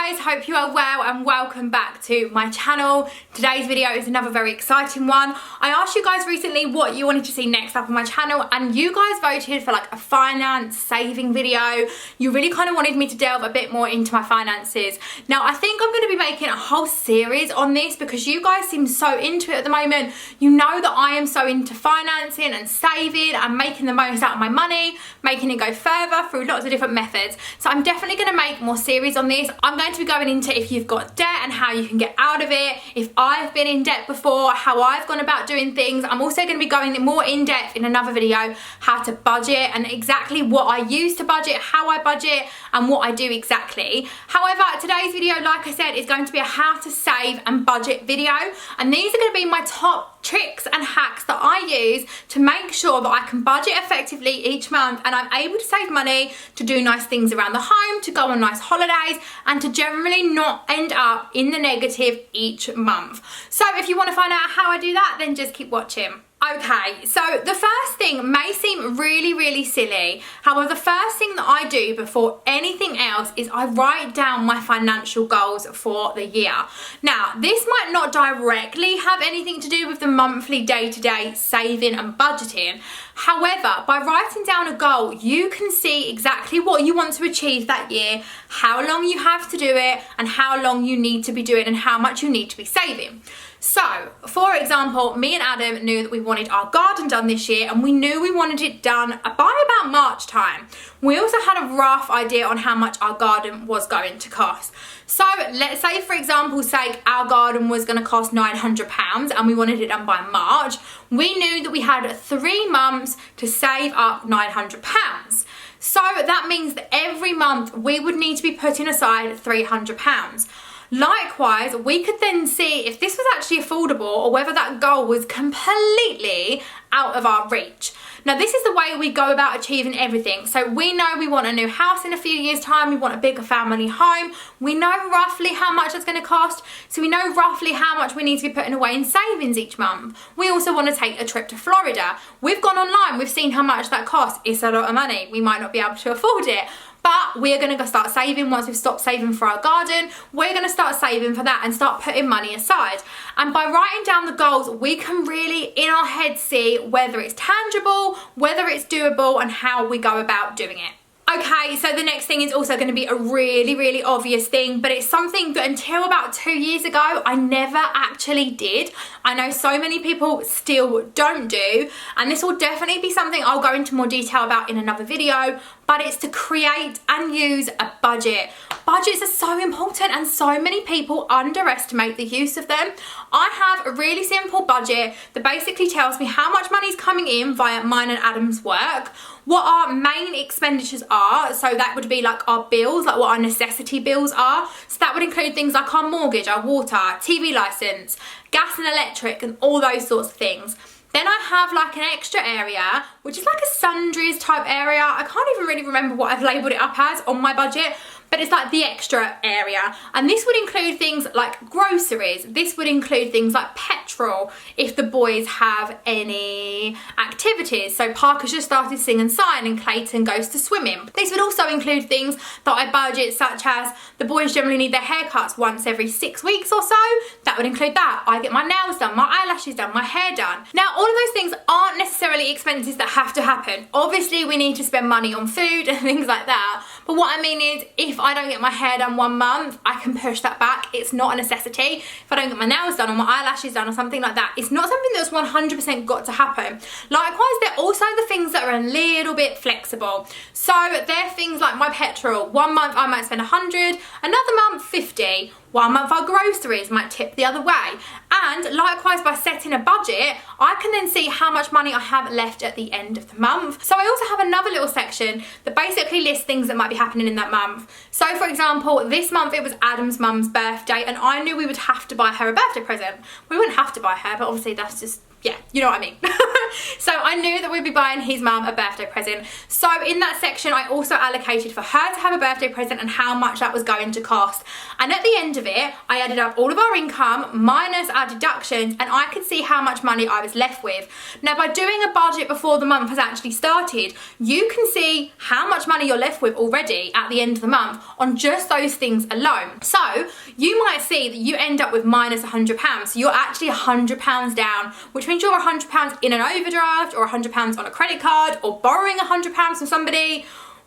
guys, hope you are well and welcome back to my channel. Today's video is another very exciting one. I asked you guys recently what you wanted to see next up on my channel and you guys voted for like a finance saving video. You really kind of wanted me to delve a bit more into my finances. Now I think I'm going to be making a whole series on this because you guys seem so into it at the moment. You know that I am so into financing and saving and making the most out of my money, making it go further through lots of different methods. So I'm definitely going to make more series on this. I'm going to be going into if you've got debt and how you can get out of it, if I've been in debt before, how I've gone about doing things. I'm also going to be going more in depth in another video how to budget and exactly what I use to budget, how I budget and what I do exactly. However, today's video, like I said, is going to be a how to save and budget video, and these are going to be my top tricks and hacks that I use to make sure that I can budget effectively each month and I'm able to save money to do nice things around the home, to go on nice holidays and to generally not end up in the negative each month. So if you want to find out how I do that, then just keep watching. Okay, so the first thing may seem really silly. However, the first thing that I do before anything else is I write down my financial goals for the year. Now, this might not directly have anything to do with the monthly day-to-day saving and budgeting. However, by writing down a goal, you can see exactly what you want to achieve that year, how long you have to do it, and how long you need to be doing and how much you need to be saving. So, for example, me and Adam knew that we wanted our garden done this year and we knew we wanted it done by about March time. We also had a rough idea on how much our garden was going to cost. So, let's say for example's sake, our garden was going to cost £900 and we wanted it done by March. We knew that we had 3 months to save up £900. So, that means that every month we would need to be putting aside £300. Likewise, we could then see if this was actually affordable or whether that goal was completely out of our reach. Now, this is the way we go about achieving everything. So we know we want a new house in a few years' time, we want a bigger family home, we know roughly how much it's going to cost, so we know roughly how much we need to be putting away in savings each month. We also want to take a trip to Florida. We've gone online, we've seen how much that costs. It's a lot of money, we might not be able to afford it. But we're going to start saving once we've stopped saving for our garden. We're going to start saving for that and start putting money aside. And by writing down the goals, we can really in our head see whether it's tangible, whether it's doable and how we go about doing it. Okay, so the next thing is also going to be a really obvious thing, but it's something that until about 2 years ago, I never actually did. I know so many people still don't do, and this will definitely be something I'll go into more detail about in another video, but it's to create and use a budget. Budgets are so important and so many people underestimate the use of them. I have a really simple budget that basically tells me how much money is coming in via mine and Adam's work, what our main expenditures are, so that would be like our bills, like what our necessity bills are. So that would include things like our mortgage, our water, TV license, gas and electric and all those sorts of things. Then I have like an extra area, which is like a sundries type area. I can't even really remember what I've labelled it up as on my budget, but it's like the extra area. And this would include things like groceries. This would include things like petrol, if the boys have any activities. So Parker's just started sing and sign and Klayton goes to swimming. This would also include things that I budget, such as the boys generally need their haircuts once every 6 weeks or so. That would include that. I get my nails done, my eyelashes done, my hair done. Now, all of those things aren't necessarily expenses that have to happen. Obviously, we need to spend money on food and things like that. But what I mean is, if I don't get my hair done 1 month, I can push that back. It's not a necessity. If I don't get my nails done or my eyelashes done or something like that, it's not something that's 100% got to happen. Likewise, they're also the things that are a little bit flexible. So they're things like my petrol. 1 month I might spend 100, another month 50. 1 month our groceries might tip the other way. And likewise, by setting a budget, I can then see how much money I have left at the end of the month. So I also have another little section that basically lists things that might be happening in that month. So for example, this month it was Adam's mum's birthday and I knew we would have to buy her a birthday present. We wouldn't have to buy her, but obviously that's just yeah, you know what I mean. So I knew that we'd be buying his mum a birthday present. So in that section, I also allocated for her to have a birthday present and how much that was going to cost. And at the end of it, I added up all of our income minus our deductions, and I could see how much money I was left with. Now, by doing a budget before the month has actually started, you can see how much money you're left with already at the end of the month on just those things alone. So you might see that you end up with minus £100. So you're actually £100 down, which means you're £100 in an overdraft, or £100 on a credit card, or borrowing £100 from somebody,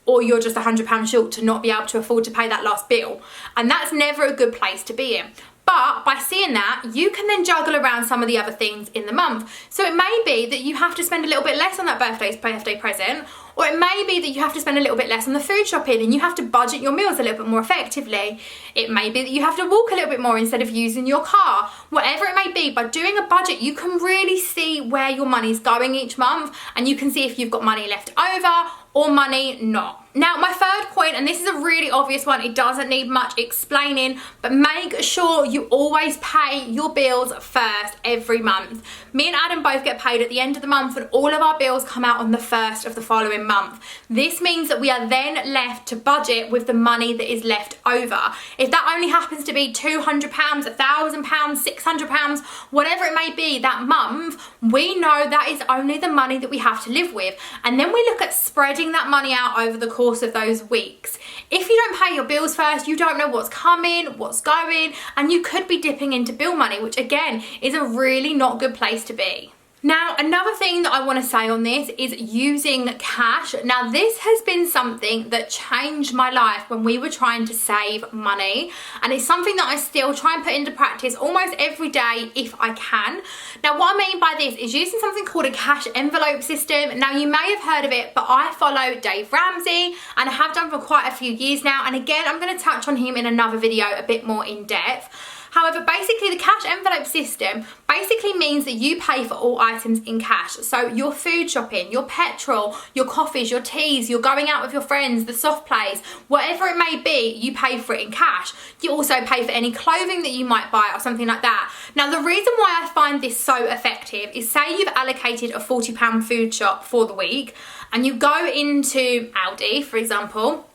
or you're just £100 short to not be able to afford to pay that last bill. And that's never a good place to be in. But by seeing that, you can then juggle around some of the other things in the month. So it may be that you have to spend a little bit less on that birthday present, or it may be that you have to spend a little bit less on the food shopping and you have to budget your meals a little bit more effectively. It may be that you have to walk a little bit more instead of using your car. Whatever it may be, by doing a budget, you can really see where your money's going each month, and you can see if you've got money left over or money not. Now, my third point, and this is a really obvious one, it doesn't need much explaining, but make sure you always pay your bills first every month. Me and Adam both get paid at the end of the month, and all of our bills come out on the first of the following month. This means that we are then left to budget with the money that is left over. If that only happens to be £200, £1,000, £600, whatever it may be that month, we know that is only the money that we have to live with. And then we look at spreading that money out over the course of those weeks. If you don't pay your bills first, you don't know what's coming, what's going, and you could be dipping into bill money, which again is a really not good place to be. Now, another thing that I want to say on this is using cash. Now, this has been something that changed my life when we were trying to save money, and it's something that I still try and put into practice almost every day if I can. Now, what I mean by this is using something called a cash envelope system. Now, you may have heard of it, but I follow Dave Ramsey, and I have done for quite a few years now, and again, I'm going to touch on him in another video a bit more in depth. However, basically the cash envelope system basically means that you pay for all items in cash. So your food shopping, your petrol, your coffees, your teas, you're going out with your friends, the soft plays, whatever it may be, you pay for it in cash. You also pay for any clothing that you might buy or something like that. Now, the reason why I find this so effective is, say you've allocated a £40 food shop for the week and you go into Aldi, for example,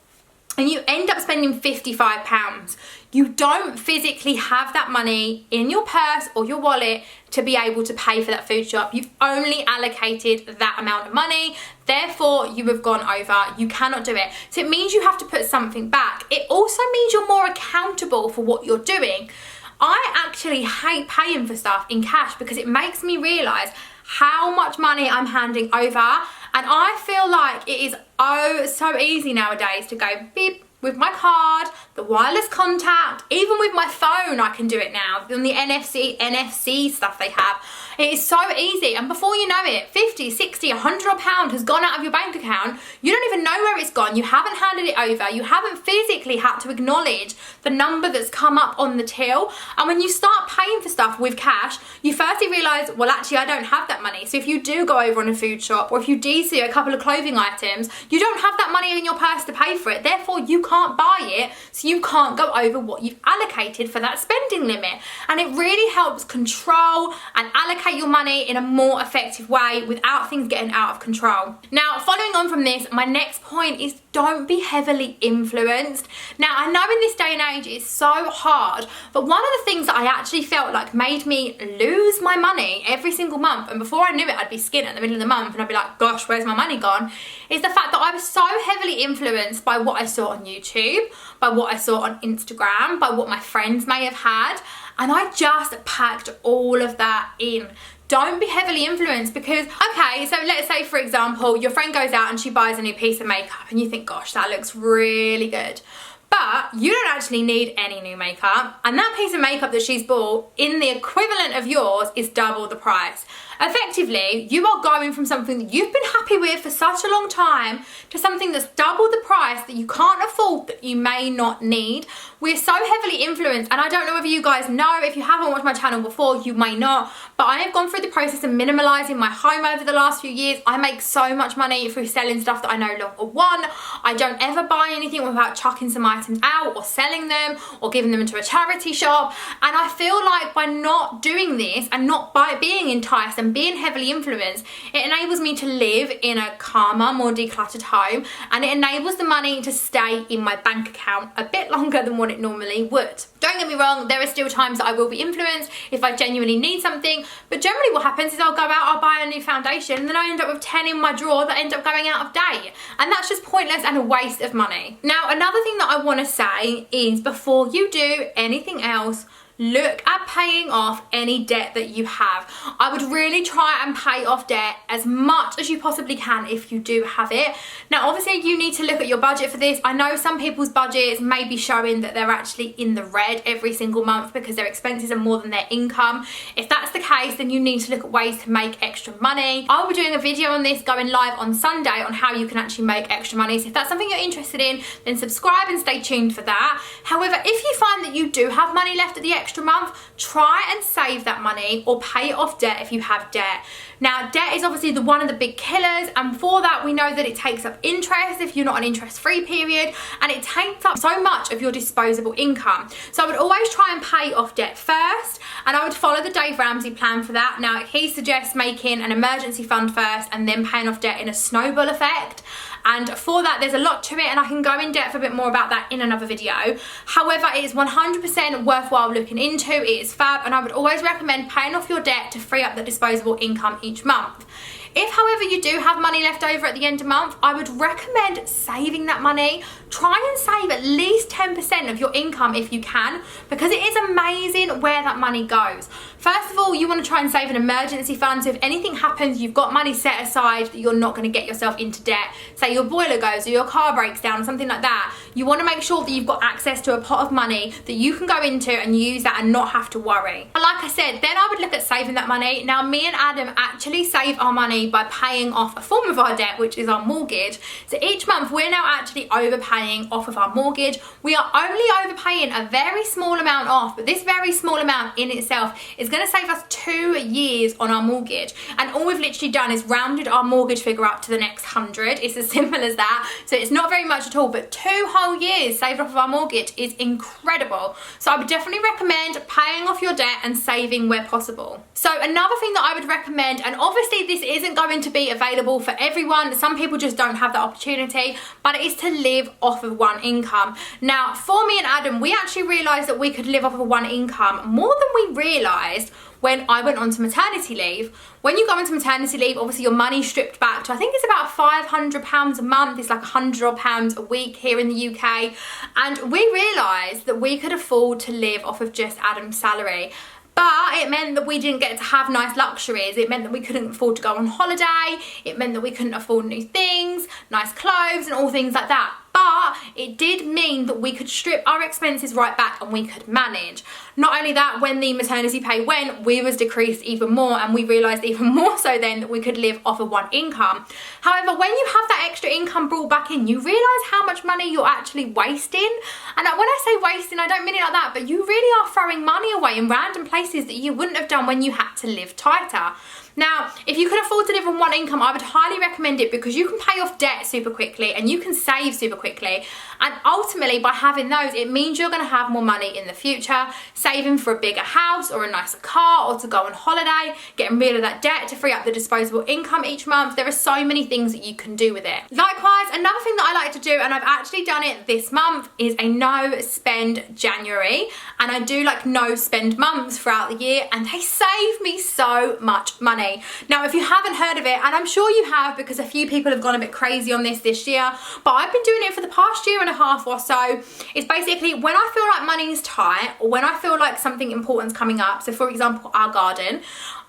and you end up spending £55. You don't physically have that money in your purse or your wallet to be able to pay for that food shop. You've only allocated that amount of money, therefore you have gone over. You cannot do it. So it means you have to put something back. It also means you're more accountable for what you're doing. I actually hate paying for stuff in cash because it makes me realise how much money I'm handing over, and I feel like it is so easy nowadays to go beep with my card, the wireless contact, even with my phone I can do it now, on the NFC stuff they have. It is so easy, and before you know it, 50, 60, £100 has gone out of your bank account. You don't even know where it's gone. You haven't handed it over. You haven't physically had to acknowledge the number that's come up on the till. And when you start paying for stuff with cash, you firstly realise, well, actually, I don't have that money. So if you do go over on a food shop, or if you do see a couple of clothing items, you don't have that money in your purse to pay for it. Therefore, you can't buy it, so you can't go over what you've allocated for that spending limit. And it really helps control and allocate your money in a more effective way without things getting out of control. Now, following on from this, my next point is don't be heavily influenced. Now, I know in this day and age it's so hard, but one of the things that I actually felt like made me lose my money every single month, and before I knew it I'd be skinned at the middle of the month and I'd be like, gosh, where's my money gone, is the fact that I was so heavily influenced by what I saw on YouTube, by what I saw on Instagram, by what my friends may have had, and I just packed all of that in. Don't be heavily influenced because, okay, so let's say, for example, your friend goes out and she buys a new piece of makeup and you think, gosh, that looks really good. But you don't actually need any new makeup, and that piece of makeup that she's bought in the equivalent of yours is double the price. Effectively, you are going from something that you've been happy with for such a long time to something that's double the price that you can't afford, that you may not need. We're so heavily influenced, and I don't know if you guys know, if you haven't watched my channel before, you may not, but I have gone through the process of minimalising my home over the last few years. I make so much money through selling stuff that I no longer want. I don't ever buy anything without chucking some items out or selling them or giving them into a charity shop, and I feel like by not doing this and not by being enticed and and being heavily influenced, it enables me to live in a calmer, more decluttered home, and it enables the money to stay in my bank account a bit longer than what it normally would. Don't get me wrong, there are still times that I will be influenced if I genuinely need something, but generally what happens is I'll go out, I'll buy a new foundation, and then I end up with 10 in my drawer that end up going out of date, and that's just pointless and a waste of money. Now, another thing that I want to say is before you do anything else, look at paying off any debt that you have. I would really try and pay off debt as much as you possibly can if you do have it. Now, obviously, you need to look at your budget for this. I know some people's budgets may be showing that they're actually in the red every single month because their expenses are more than their income. If that's the case, then you need to look at ways to make extra money. I'll be doing a video on this going live on Sunday on how you can actually make extra money. So if that's something you're interested in, then subscribe and stay tuned for that. However, if you find that you do have money left at the extra month, try and save that money or pay off debt if you have debt. Now, debt is obviously one of the big killers, and for that we know that it takes up interest if you're not an interest-free period, and it takes up so much of your disposable income. So I would always try and pay off debt first, and I would follow the Dave Ramsey plan for that. Now, he suggests making an emergency fund first and then paying off debt in a snowball effect. And for that, there's a lot to it, and I can go in depth a bit more about that in another video. However, it is 100% worthwhile looking into. It is fab, and I would always recommend paying off your debt to free up the disposable income each month. If, however, you do have money left over at the end of the month, I would recommend saving that money. Try and save at least 10% of your income if you can, because it is amazing where that money goes. First of all, you want to try and save an emergency fund, so if anything happens, you've got money set aside that you're not going to get yourself into debt. Say your boiler goes or your car breaks down or something like that. You want to make sure that you've got access to a pot of money that you can go into and use that and not have to worry. But like I said, then I would look at saving that money. Now, me and Adam actually save our money by paying off a form of our debt, which is our mortgage. So each month we're now actually overpaying off of our mortgage. We are only overpaying a very small amount off, but this very small amount in itself is going to save us 2 years on our mortgage. And all we've literally done is rounded our mortgage figure up to the next 100. It's as simple as that. So it's not very much at all, but 2 whole years saved off of our mortgage is incredible. So I would definitely recommend paying off your debt and saving where possible. So another thing that I would recommend, and obviously this isn't going to be available for everyone, some people just don't have the opportunity, but it is to live off of one income. Now, for me and Adam, we actually realised that we could live off of one income more than we realised when I went on to maternity leave. When you go into maternity leave, obviously your money's stripped back to, I think it's about £500 a month. It's like £100 a week here in the UK. And we realised that we could afford to live off of just Adam's salary. But it meant that we didn't get to have nice luxuries. It meant that we couldn't afford to go on holiday. It meant that we couldn't afford new things, nice clothes and all things like that. But it did mean that we could strip our expenses right back and we could manage. Not only that, when the maternity pay went, we was decreased even more, and we realised even more so then that we could live off of one income. However, when you have that extra income brought back in, you realise how much money you're actually wasting. And when I say wasting, I don't mean it like that, but you really are throwing money away in random places that you wouldn't have done when you had to live tighter. Now, if you can afford to live on one income, I would highly recommend it, because you can pay off debt super quickly and you can save super quickly. And ultimately, by having those, it means you're going to have more money in the future, saving for a bigger house or a nicer car or to go on holiday, getting rid of that debt to free up the disposable income each month. There are so many things that you can do with it. Likewise, another thing that I like to do, and I've actually done it this month, is a no spend January. And I do like no spend months throughout the year, and they save me so much money. Now, if you haven't heard of it, and I'm sure you have because a few people have gone a bit crazy on this year, but I've been doing it for the past year and a half or so. It's basically when I feel like money is tight, or when I feel like something important's coming up. So for example, our garden,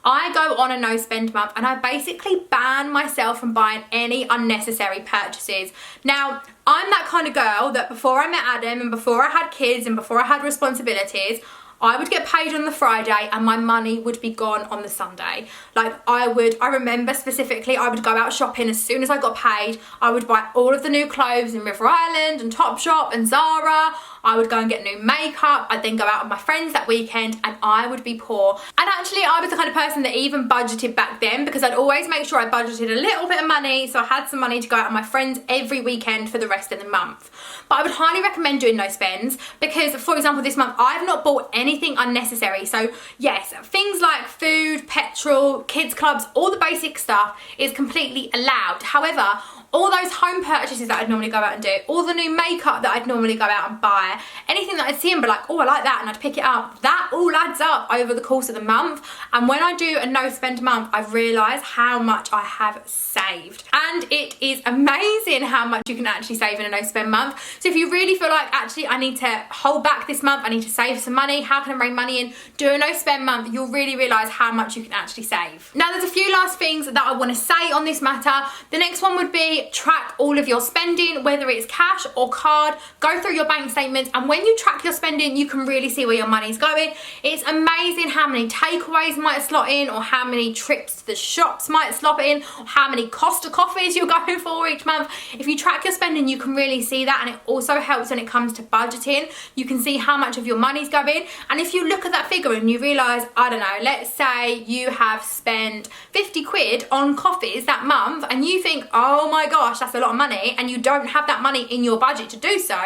I go on a no spend month, and I basically ban myself from buying any unnecessary purchases. Now, I'm that kind of girl that before I met Adam and before I had kids and before I had responsibilities, I would get paid on the Friday and my money would be gone on the Sunday. Like I remember specifically, I would go out shopping as soon as I got paid. I would buy all of the new clothes in River Island and Topshop and Zara. I would go and get new makeup, I'd then go out with my friends that weekend, and I would be poor. And actually I was the kind of person that even budgeted back then, because I'd always make sure I budgeted a little bit of money so I had some money to go out with my friends every weekend for the rest of the month. But I would highly recommend doing no spends, because for example this month I've not bought anything unnecessary. So yes, things like food, petrol, kids clubs, all the basic stuff is completely allowed. However, all those home purchases that I'd normally go out and do, all the new makeup that I'd normally go out and buy, anything that I'd see and be like, oh I like that, and I'd pick it up, that all adds up over the course of the month. And when I do a no spend month, I've realised how much I have saved. And it is amazing how much you can actually save in a no spend month. So if you really feel like actually I need to hold back this month, I need to save some money, how can I bring money in, do a no spend month, you'll really realise how much you can actually save. Now there's a few last things that I want to say on this matter. The next one would be track all of your spending, whether it's cash or card. Go through your bank statements, and when you track your spending you can really see where your money's going. It's amazing how many takeaways might slot in, or how many trips to the shops might slot in, or how many Costa coffees you're going for each month. If you track your spending you can really see that, and it also helps when it comes to budgeting. You can see how much of your money's going, and if you look at that figure and you realise, I don't know, let's say you have spent 50 quid on coffees that month, and you think, oh my gosh, that's a lot of money, and you don't have that money in your budget to do so,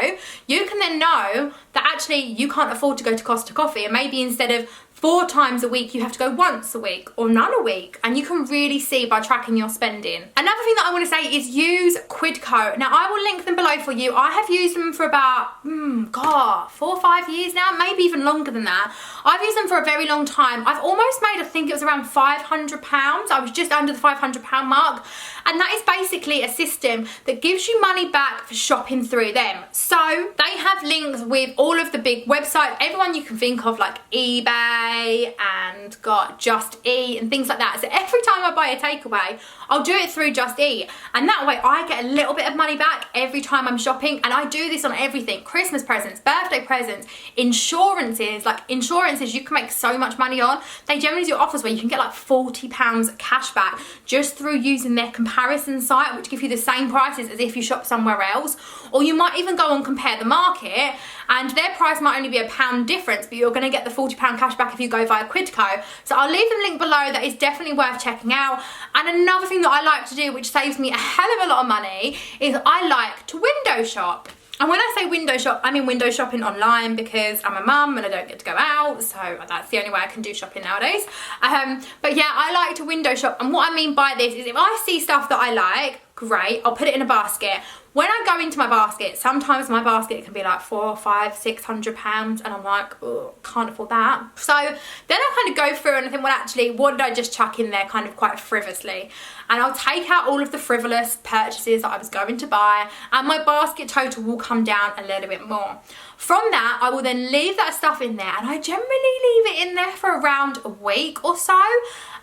you can then know that actually you can't afford to go to Costa Coffee, and maybe instead of 4 times a week you have to go once a week or none a week, and you can really see by tracking your spending. Another thing that I want to say is use Quidco. Now I will link them below for you. I have used them for about 4 or 5 years now, maybe even longer than that. I've used them for a very long time. I've almost made, I think it was around £500. I was just under the £500 mark, and that is basically a system that gives you money back for shopping through them. So they have links with all of the big websites, everyone you can think of, like eBay and got Just Eat and things like that. So every time I buy a takeaway, I'll do it through Just Eat, and that way I get a little bit of money back every time I'm shopping. And I do this on everything: Christmas presents, birthday presents, insurances. Like insurances you can make so much money on. They generally do offers where you can get like £40 cash back just through using their comparison site, which give you the same prices as if you shop somewhere else. Or you might even go on Compare the Market, and their price might only be £1 difference, but you're going to get the £40 cash back if you go via Quidco. So I'll leave the link below. That is definitely worth checking out. And another thing that I like to do, which saves me a hell of a lot of money, is I like to window shop. And when I say window shop, I mean window shopping online, because I'm a mum and I don't get to go out, so that's the only way I can do shopping nowadays. But yeah, I like to window shop, and what I mean by this is if I see stuff that I like, great, I'll put it in a basket. When I go into my basket, sometimes my basket can be like £400, £500, £600, and I'm like, oh, can't afford that. So then I kind of go through and I think, well actually, what did I just chuck in there kind of quite frivolously? And I'll take out all of the frivolous purchases that I was going to buy, and my basket total will come down a little bit more. From that, I will then leave that stuff in there, and I generally leave it in there for around a week or so.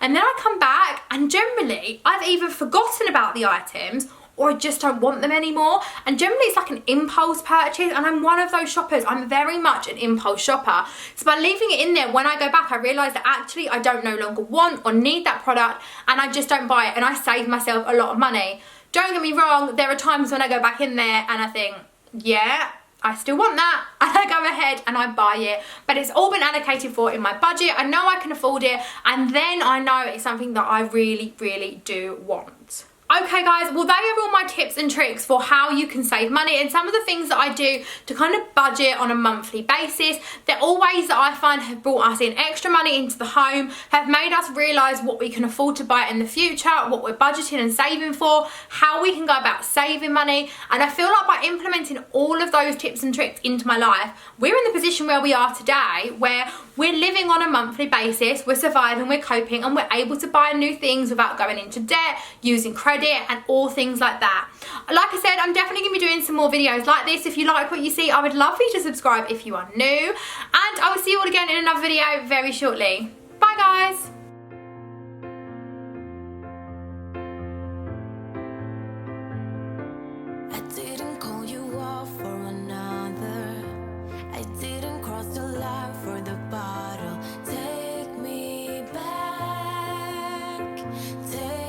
And then I come back, and generally I've either forgotten about the items, or I just don't want them anymore. And generally it's like an impulse purchase, and I'm one of those shoppers. I'm very much an impulse shopper. So by leaving it in there, when I go back, I realise that actually I don't no longer want or need that product, and I just don't buy it, and I save myself a lot of money. Don't get me wrong, there are times when I go back in there and I think, yeah, I still want that, and I go ahead and I buy it, but it's all been allocated for in my budget. I know I can afford it, and then I know it's something that I really, really do want. Okay guys, well they are all my tips and tricks for how you can save money, and some of the things that I do to kind of budget on a monthly basis. They're all ways that I find have brought us in extra money into the home, have made us realise what we can afford to buy in the future, what we're budgeting and saving for, how we can go about saving money. And I feel like by implementing all of those tips and tricks into my life, we're in the position where we are today, where we're living on a monthly basis, we're surviving, we're coping, and we're able to buy new things without going into debt, using credit, and all things like that. Like I said, I'm definitely going to be doing some more videos like this. If you like what you see, I would love for you to subscribe if you are new, and I will see you all again in another video very shortly. Bye guys!